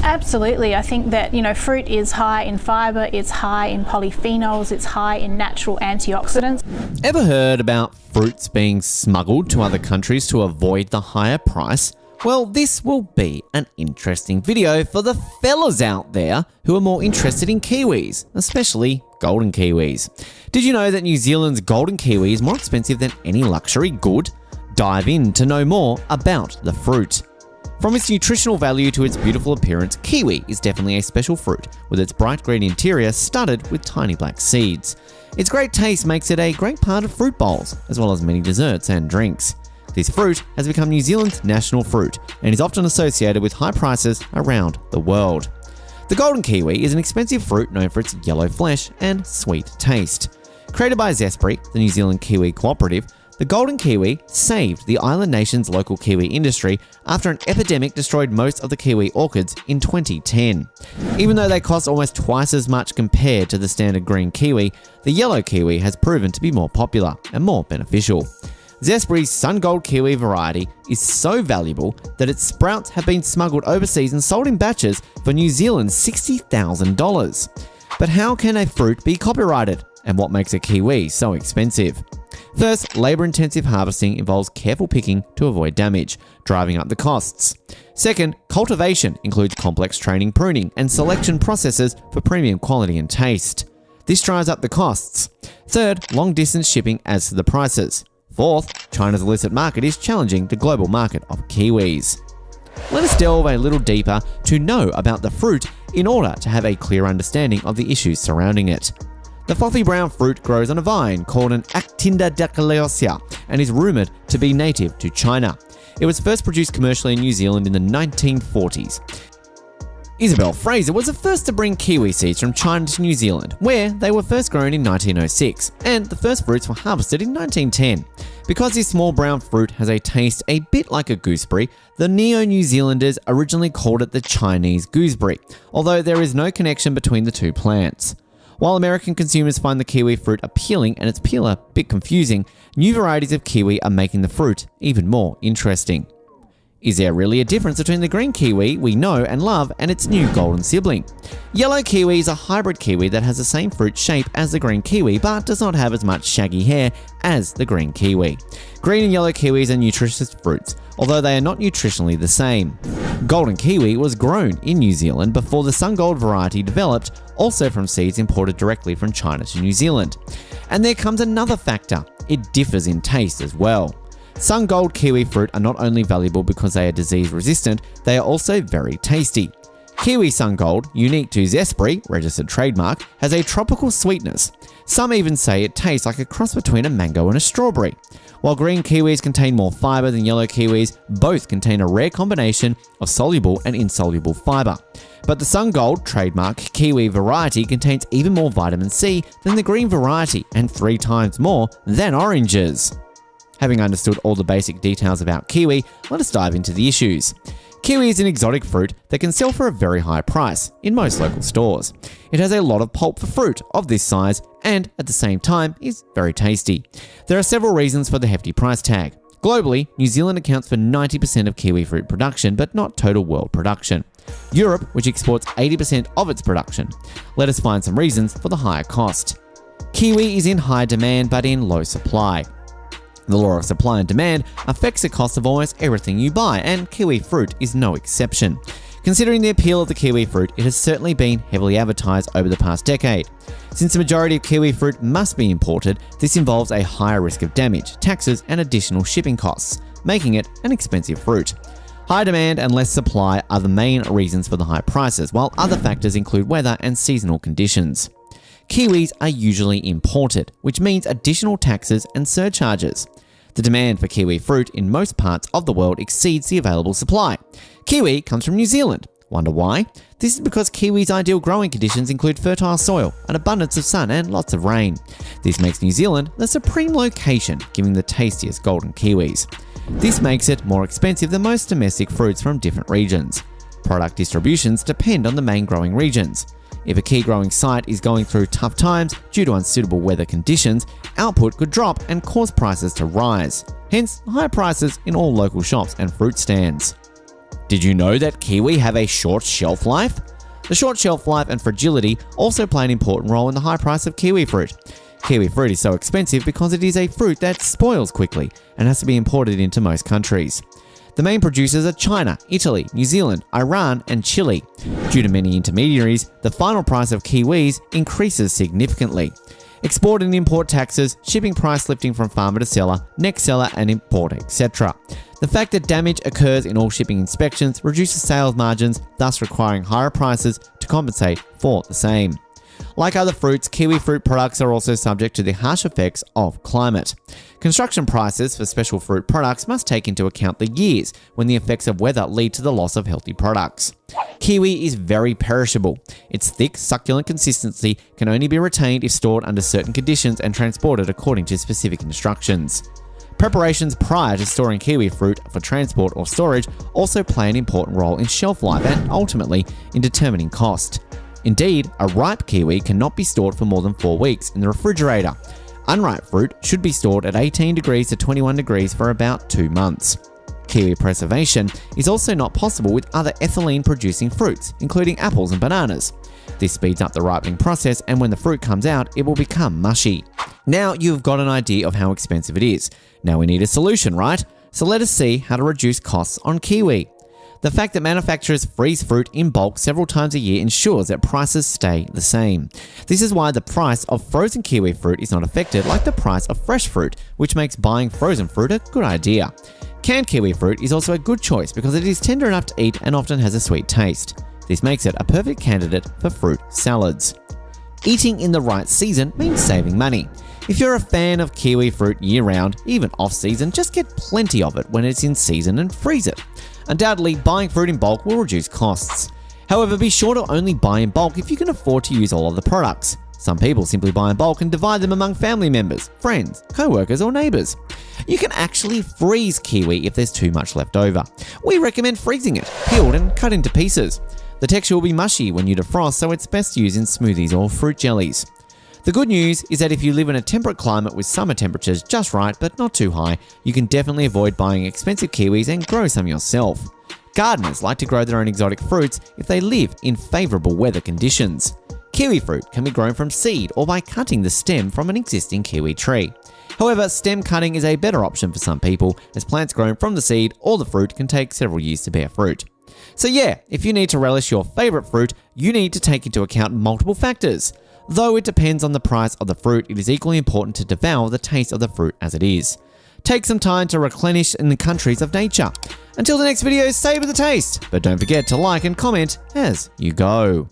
Absolutely. I think that, fruit is high in fibre, it's high in polyphenols, it's high in natural antioxidants. Ever heard about fruits being smuggled to other countries to avoid the higher price? Well, this will be an interesting video for the fellas out there who are more interested in kiwis, especially golden kiwis. Did you know that New Zealand's golden kiwi is more expensive than any luxury good? Dive in to know more about the fruit. From its nutritional value to its beautiful appearance, kiwi is definitely a special fruit, with its bright green interior studded with tiny black seeds. Its great taste makes it a great part of fruit bowls, as well as many desserts and drinks. This fruit has become New Zealand's national fruit and is often associated with high prices around the world. The golden kiwi is an expensive fruit known for its yellow flesh and sweet taste. Created by Zespri, the New Zealand Kiwi Cooperative, the golden kiwi saved the island nation's local kiwi industry after an epidemic destroyed most of the kiwi orchards in 2010. Even though they cost almost twice as much compared to the standard green kiwi, the yellow kiwi has proven to be more popular and more beneficial. Zespri's Sun Gold Kiwi variety is so valuable that its sprouts have been smuggled overseas and sold in batches for New Zealand's $60,000. But how can a fruit be copyrighted? And what makes a kiwi so expensive? First, labour-intensive harvesting involves careful picking to avoid damage, driving up the costs. Second, cultivation includes complex training, pruning, and selection processes for premium quality and taste. This drives up the costs. Third, long-distance shipping adds to the prices. Fourth, China's illicit market is challenging the global market of kiwis. Let us delve a little deeper to know about the fruit in order to have a clear understanding of the issues surrounding it. The frothy brown fruit grows on a vine called an Actinida dactylosia and is rumoured to be native to China. It was first produced commercially in New Zealand in the 1940s. Isabel Fraser was the first to bring kiwi seeds from China to New Zealand, where they were first grown in 1906, and the first fruits were harvested in 1910. Because this small brown fruit has a taste a bit like a gooseberry, the Neo-New Zealanders originally called it the Chinese gooseberry, although there is no connection between the two plants. While American consumers find the kiwi fruit appealing and its peel a bit confusing, new varieties of kiwi are making the fruit even more interesting. Is there really a difference between the green kiwi we know and love and its new golden sibling? Yellow kiwi is a hybrid kiwi that has the same fruit shape as the green kiwi but does not have as much shaggy hair as the green kiwi. Green and yellow kiwis are nutritious fruits, although they are not nutritionally the same. Golden kiwi was grown in New Zealand before the Sun Gold variety developed, also from seeds imported directly from China to New Zealand. And there comes another factor: it differs in taste as well. Sun Gold kiwi fruit are not only valuable because they are disease resistant, they are also very tasty. Kiwi Sun Gold, unique to Zespri, registered trademark, has a tropical sweetness. Some even say it tastes like a cross between a mango and a strawberry. While green kiwis contain more fibre than yellow kiwis, both contain a rare combination of soluble and insoluble fibre. But the Sun Gold trademark kiwi variety contains even more vitamin C than the green variety and 3 times more than oranges. Having understood all the basic details about kiwi, let us dive into the issues. Kiwi is an exotic fruit that can sell for a very high price in most local stores. It has a lot of pulp for fruit of this size and, at the same time, is very tasty. There are several reasons for the hefty price tag. Globally, New Zealand accounts for 90% of kiwi fruit production, but not total world production. Europe, which exports 80% of its production. Let us find some reasons for the higher cost. Kiwi is in high demand but in low supply. The law of supply and demand affects the cost of almost everything you buy, and kiwi fruit is no exception. Considering the appeal of the kiwi fruit, it has certainly been heavily advertised over the past decade. Since the majority of kiwi fruit must be imported, this involves a higher risk of damage, taxes, and additional shipping costs, making it an expensive fruit. High demand and less supply are the main reasons for the high prices, while other factors include weather and seasonal conditions. Kiwis are usually imported, which means additional taxes and surcharges. The demand for kiwi fruit in most parts of the world exceeds the available supply. Kiwi comes from New Zealand. Wonder why? This is because kiwi's ideal growing conditions include fertile soil, an abundance of sun, and lots of rain. This makes New Zealand the supreme location, giving the tastiest golden kiwis. This makes it more expensive than most domestic fruits from different regions. Product distributions depend on the main growing regions. If a key growing site is going through tough times due to unsuitable weather conditions, output could drop and cause prices to rise. Hence, higher prices in all local shops and fruit stands. Did you know that kiwi have a short shelf life? The short shelf life and fragility also play an important role in the high price of kiwi fruit. Kiwi fruit is so expensive because it is a fruit that spoils quickly and has to be imported into most countries. The main producers are China, Italy, New Zealand, Iran, and Chile. Due to many intermediaries, the final price of kiwis increases significantly. Export and import taxes, shipping price lifting from farmer to seller, next seller and import, etc. The fact that damage occurs in all shipping inspections reduces sales margins, thus requiring higher prices to compensate for the same. Like other fruits, kiwi fruit products are also subject to the harsh effects of climate. Construction prices for special fruit products must take into account the years when the effects of weather lead to the loss of healthy products. Kiwi is very perishable. Its thick, succulent consistency can only be retained if stored under certain conditions and transported according to specific instructions. Preparations prior to storing kiwi fruit for transport or storage also play an important role in shelf life and ultimately in determining cost. Indeed, a ripe kiwi cannot be stored for more than 4 weeks in the refrigerator. Unripe fruit should be stored at 18 degrees to 21 degrees for about 2 months. Kiwi preservation is also not possible with other ethylene-producing fruits, including apples and bananas. This speeds up the ripening process, and when the fruit comes out, it will become mushy. Now you've got an idea of how expensive it is. Now we need a solution, right? So let us see how to reduce costs on kiwi. The fact that manufacturers freeze fruit in bulk several times a year ensures that prices stay the same. This is why the price of frozen kiwi fruit is not affected like the price of fresh fruit, which makes buying frozen fruit a good idea. Canned kiwi fruit is also a good choice because it is tender enough to eat and often has a sweet taste. This makes it a perfect candidate for fruit salads. Eating in the right season means saving money. If you're a fan of kiwi fruit year-round, even off-season, just get plenty of it when it's in season and freeze it. Undoubtedly, buying fruit in bulk will reduce costs. However, be sure to only buy in bulk if you can afford to use all of the products. Some people simply buy in bulk and divide them among family members, friends, co-workers or neighbours. You can actually freeze kiwi if there's too much left over. We recommend freezing it, peeled and cut into pieces. The texture will be mushy when you defrost, so it's best used in smoothies or fruit jellies. The good news is that if you live in a temperate climate with summer temperatures just right but not too high, you can definitely avoid buying expensive kiwis and grow some yourself. Gardeners like to grow their own exotic fruits if they live in favourable weather conditions. Kiwi fruit can be grown from seed or by cutting the stem from an existing kiwi tree. However, stem cutting is a better option for some people, as plants grown from the seed or the fruit can take several years to bear fruit. So yeah, if you need to relish your favourite fruit, you need to take into account multiple factors. Though it depends on the price of the fruit, it is equally important to devour the taste of the fruit as it is. Take some time to replenish in the countries of nature. Until the next video, savor the taste, but don't forget to like and comment as you go.